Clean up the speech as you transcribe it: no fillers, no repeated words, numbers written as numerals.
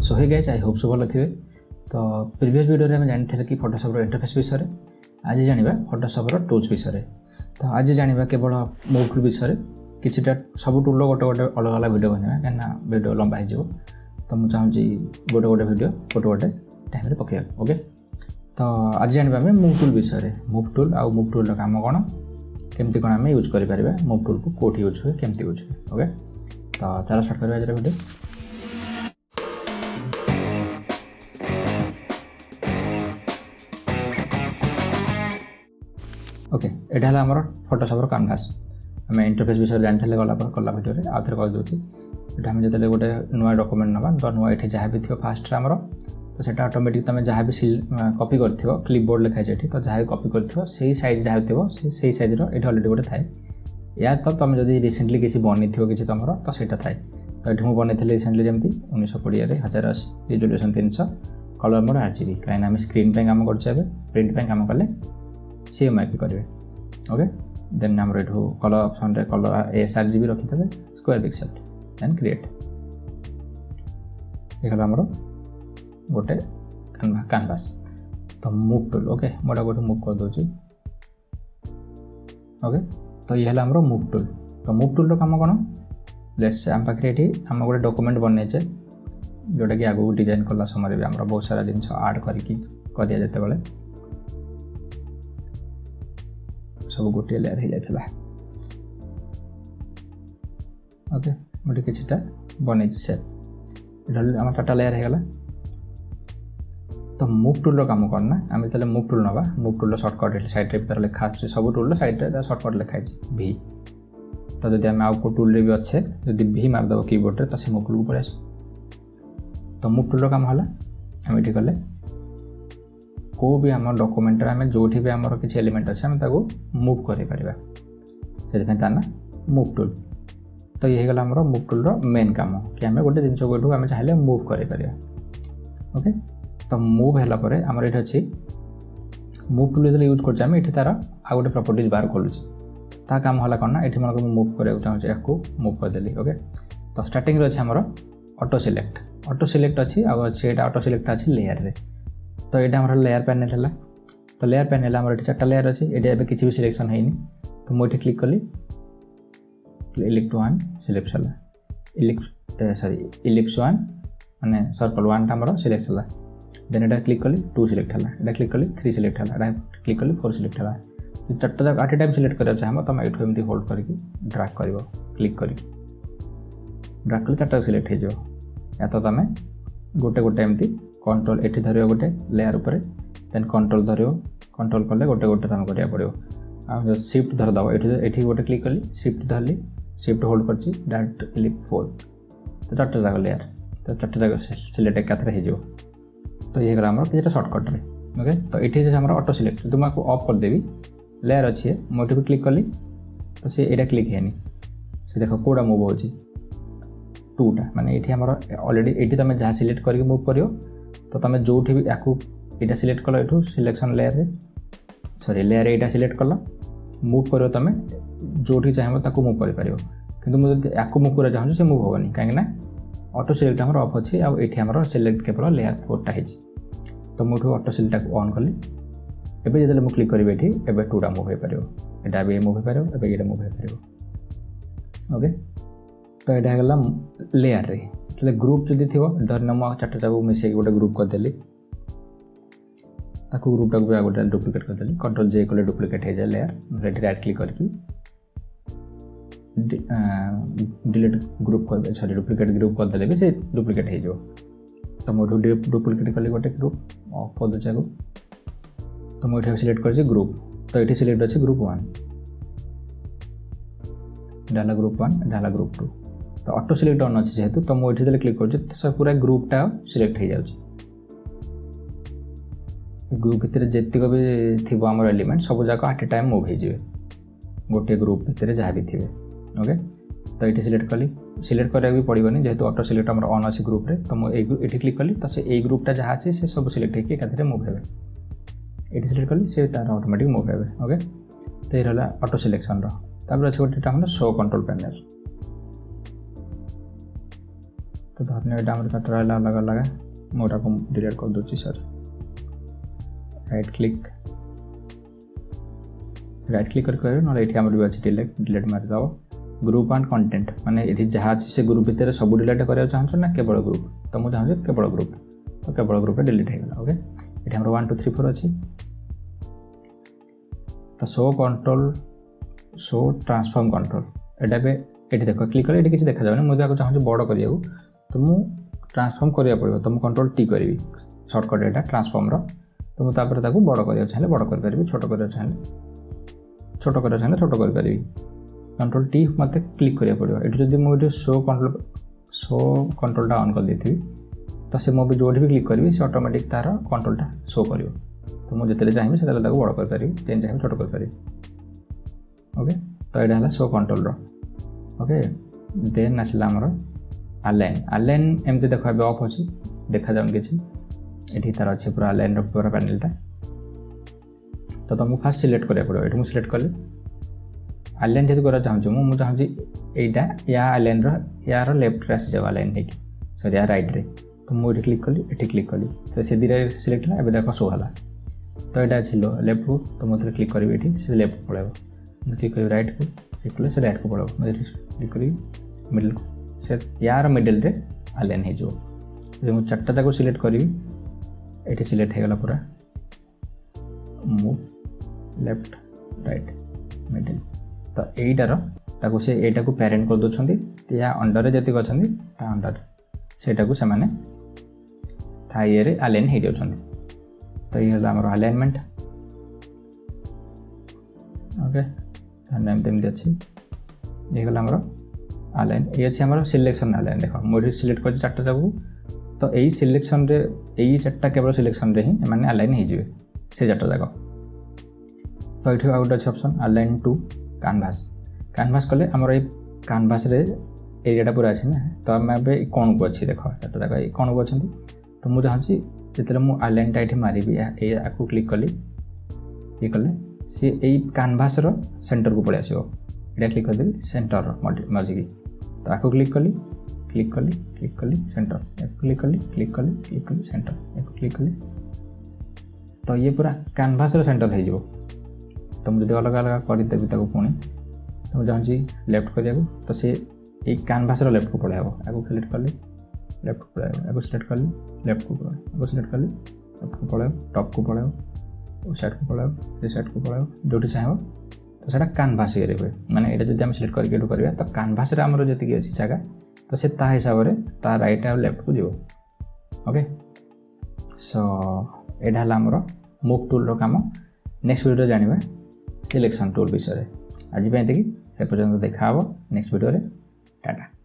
So hey guys I hope so भल थे। तो प्रीवियस वीडियो में जानी कि फोटोशॉप इंटरफेस विषय आज जाना फोटोशॉप टूल्स विषय। तो आज जाना केवल मूव टूल विषय किछिटा सब टूल गोटे गोटे अलग अलग वीडियो बनवा कहीं वीडियो लंबा हो। तो मुझे चाहूँगी गोटे गोटे वीडियो गोटे गोटे टाइम पकड़। ओके तो आज जाना मूव टूल विषय। मूव टूल आउ मूव टूल काम कौन केमती कौन आम यूज करें मूव टूल को कौटी यूज हुए केमती यूज हुए। ओके तो चलो स्टार्ट करें आज वीडियो। ओके एटा है आमर फोटोशॉप कैनवास आम इंटरफेस विषय जानी गला वीडियो आउ थे कहीदे ये आम जो गोटे नुआ डॉक्यूमेंट नवा तो नुआ ये जहाँ भी थी फास्ट आमर तो सेटा ऑटोमेटिक तुम जहाँ भी कॉपी कर क्लिपबोर्ड लिखाई ये तो जहाँ भी कॉपी कर से साइज जहाँ थी से साइज ये अलरेडी गोटे थाए या तो तुम जो रिसेंटली किसी बनी थो कि तुम तो सहीटा थाए। तो ये मुझे बनी रिसेंटली जमी 1920 1080 रिजोल्यूशन 300 कलर मोड 8GB कहीं आम स्क्रीन पे काम कर प्रिंट पे काम कले सी माइक करेंगे। ओके देन आम कलर ऑप्शन रे कलर ASRGB रखिथे स्क्वायर पिक्सेल देन क्रिएट ये आमर गोटे कैनवास। तो मूव टूल ओके मोटा गोटे मूव कर दूसरी। ओके तो ये आमर मूव टूल। तो मूव टूल काम कौन लेट्स आम पाखे ये आम गोटे डॉक्यूमेंट बनईचे जोटा कि आगू डिजाइन कला समय भी आम बहुत सारा जिनस आड करिया जिते बड़े सब गोटे लेयर हो जाता। ओके गोटे किटा बन सेप आम 4टा लेयर होगला। तो मूव टूल काम कौन ना आम जो मूव टूल नवा मूव टूल सर्टकट सैड्रे भर लिखा सब टूल सैड्रे सर्टकट लिखाई भी। तो जब आम आउ टूल भी अच्छे जब भी मारदेव कीबोर्ड तो से मूव टूल को पड़े आस। तो मूव टूल काम है आम ये कले को भी आम डॉक्यूमेंट आम जो भी आम किसी एलिमेंट अच्छे आम मूव कर ना मूव टूल। तो ये गला आम मूव टूल मेन काम कि आम गोटे जिन को आम चाहिए मूव कर। ओके तो मूव है आमर ये अच्छी मूव टूल जो यूज कर ये तार आ गए प्रॉपर्टीज बाहर खोलुँ ता काम है कौन ना ये मन मूव करने चाहिए या मूव करदेली। ओके तो स्टार्टिंग अच्छे आमर ऑटो सिलेक्ट अच्छी आगे ऑटो सिलेक्ट अच्छी लेयर रे। तो ये आम लेयर पैनल है। तो लेयर पैनल आम 4टा लेयर अच्छे ये किसी भी सिलेक्शन है तो मुझे क्लिक कली इलिप्स 1 सिलेक्ट है सॉरी इलिप्स 1 माने सर्कल 1 आम सिलेक्ट है। देन ये क्लिक कली 2 सिलेक्ट है ये क्लिक कली 3 सिलेक्ट है क्लिक कली 4 सिलेक्ट है। 4टा आट टाइम सिलेक्ट करा चाहे तुम ये एमती होल्ड करके ड्रैग कर क्लिक कर ड्रैग कले 4टा सिलेक्ट हो या तो तुम गोटे गोटे एमती कंट्रोल ये धर गोटे लेयर उपर देन कंट्रोल धर कंट्रोल कले गोटे गोटे तुम करा पड़ो आ शिफ्ट धरदेव ये गोटे क्लिक कली शिफ्ट धरली शिफ्ट होल्ड कर डायरेक्ट इलिप 4 तो 4टा जाक लेयर तो 4टा जाक सिलेक्ट एकाथरे हो। तो ये गला कि सर्टकट रे। ओके तो ये आम ऑटो सिलेक्ट तुम आपको ऑफ करदेवी लेयर अच्छी मोटे भी क्लिक कली तो सी यहाँ क्लिक है से देख कौटा मूव हो 2टा माने ये आम अलरेडी ये तुम जहाँ सिलेक्ट करके मूव कर तो तुम जो भी या यहाँ सिलेक्ट कल ये सिलेक्शन लेयर रे सॉरी लेयर यहाँ सिलेक्ट कल मूव कर तुम जो चाहिए मूव कर किंतु मुझे या मूव कर चाहूँ से मूव होनी कहीं ऑटो सिलेक्ट आम ऑफ अच्छी आम सिलेक्ट केवल लेयर 4टा है। तो मुझे ऑटो सिलेक्ट ऑन कली एबे जो मुझे क्लिक करी ये 2टा मूव हो पार ये मूव हो पार ये मूव हो पार। ओके तो यहाँ गला लेयर रे जो ग्रुप जदि थी धरन मुझे 4टा जाक मिसे गोटे ग्रुप करदेली ग्रुपटा भी गोटे डुप्लिकेट करदेली कंट्रोल J कले डुप्लिकेट हो जाए लेयर रेडी राइट क्लिक करके डिलीट ग्रुप कर सॉरी डुप्लिकेट ग्रुप करदे भी से डुप्लिकेट हो। तो मुझे डुप्लिकेट कली गोटे ग्रुप ऑफ कर दूचे आगे तो मुझे सिलेक्ट कर ग्रुप तो ये सिलेक्ट अच्छे ग्रुप 1 डाला ग्रुप 1 डाला ग्रुप 2 तो ऑटो सिलेक्ट ऑन अच्छे जेहेतु तो मुझे क्लिक कर पूरा ग्रुपटा सिलेक्ट हो जाए ग्रुप भितर जितक भी थी आम एलिमेंट सब जाक आट ए टाइम मूव हो गोटे ग्रुप भितर जहाँ भी थे। ओके तो ये सिलेक्ट कली सिलेक्ट करा भी पड़ोनी जेहेतु ऑटो सिलेक्ट आम ऑन अच्छे ग्रुप रे तो मुझे क्लिक कली तो से ग्रुपटा जहाँ अच्छे से सब सिलेक्ट होकर एकाथरे मूव हे ये सिलेक्ट कली से तार ऑटोमेटिक मूव हे। ओके तो ये रहा ऑटो सिलेक्शन अच्छे गोटे शो कंट्रोल पैनल तो धरने एटा हमर काट रहला अलग अलग मोटा को डिलीट कर दोची सर राइट क्लिक कर न एठी हमर भी अछि डिलीट मार दाओ ग्रुप एंड कंटेंट माने एठी जहा अछि से ग्रुप भीतर सब डिलीट करिया चाहछ ना केवल ग्रुप तो मु चाहछ केवल ग्रुप तो केवल ग्रुप डिलीट हे गेला ओके एठी हमर 1 2 3 4 अछि तो show control show transform control एटा पे एठी देखो क्लिक कर एठी किछ देखा जाबे मु जाको चाहछ बड़ करिया तो मु ट्रांसफॉर्म करिया पड़िबो तो मु कंट्रोल टी करबी शॉर्टकट एटा ट्रांसफॉर्म रो तो मु तापर ताको बड़ करिया चाहले बड़ कर परबी छोट करिया चाहले छोट कर परबी कंट्रोल टी मते क्लिक करिया पड़िबो एठी जदी मु एठी शो कंट्रोल टा ऑन कर देथि तो से मो भी जोडी भी क्लिक करबी से ऑटोमेटिक तार कंट्रोल टा शो करिवो तो मु जतले चाहिबे सेतले ताको बड़ कर परबी तेन चाहिबे छोट कर परबी ओके तो एटा हला शो कंट्रोल रो ओके देन आसला हमर अलाइन एमते देखा बे ऑफ अछि देखा जाउन किछि एठी तार अछि पूरा अलाइन रो पूरा पैनल टा तो तुमको फास्ट सिलेक्ट करिया पड़ो एठी मु सिलेक्ट करले अलाइन जेते करा चाहछु मु चाहछि एटा या अलाइन रो यार लेफ्ट रे आसी जाव अलाइन हे सॉरी या राइट रे तो मु एठी क्लिक कली तो से धीरे सिलेक्ट हला एबे देखो शो हला तो एटा अछि लेफ्ट को तो मते क्लिक करबी एठी से लेफ्ट पळेबो मु क्लिक करबी राइट को सिलेक्ट से राइट को पळेबो मते क्लिक करबी मिडिल को से यार मिडिल रे अलाइन हे जो जे मु चारटा जाको सिलेक्ट करबी एठी सिलेक्ट हे गला पूरा मूव लेफ्ट राइट मिडिल तो एटार ताको से एटा को पेरेंट कर दोछंती या अंडर रे जति गछंती ता अंडर सेटा को से माने था ये रे अलाइन हे जाउछंती तो ये हला हमर अलाइनमेंट ओके नाम तेम अछि ये हला हमर अलाइन ये अछि हमर सिलेक्शन अलाइन देखो मोडी सिलेक्ट कर चारटा जाको तो एई सिलेक्शन रे एई चारटा केवल सिलेक्शन रे ही माने अलाइन हे जिवे से चारटा जाको तो एठी आउट अछि ऑप्शन अलाइन टू कैनवास कले हमर ए कैनवास रे एरियाटा पूरा अछि ना तो हम बे कोन को अछि देखो एटा जगह ए कोन को अछंती तो मु चाहछि जेतले मु अलाइन टा एठी मारिबी ए आकु क्लिक कली ये कले से ए कैनवास रो सेंटर को पळे आसीबो एटा क्लिक कर देबी सेंटर रो मर्जी तो आकु क्लिक कली सेंटर एक क्लिक कली सेंटर एक क्लिक कली तो ये पूरा कैनवास रो सेंटर हे जिवो तो मुझे अलग अलग कर देबी ताको पुणी तो चाहूँगी लेफ्ट करिया तो से एक कैनवास रो लेफ्ट को पळाइबो आगो सिलेक्ट करली लेफ्ट को पळाइबो आगो सिलेक्ट करली लेफ्ट को पळाइबो आगो सिलेक्ट करली लेफ्ट को पळाइबो टॉप को पळाइबो ओ साइड को पळाइबो ए साइड को पळाइबो जोटी चाहबो तो सेटा कैनवास एरिया रे माने एटा जदि हम सिलेक्ट करके एटू करबा तो कैनवास रे हमरो जति अछि जगह तो से ता हिसाब रे ता राइट और लेफ्ट को जीवो ओके सो एडा हला हमरो मूव टूल रो काम नेक्स्ट वीडियो जानिबा सिलेक्शन टूल विषय आज पे से पर्यंत देखा नेक्स्ट वीडियो रे टाटा।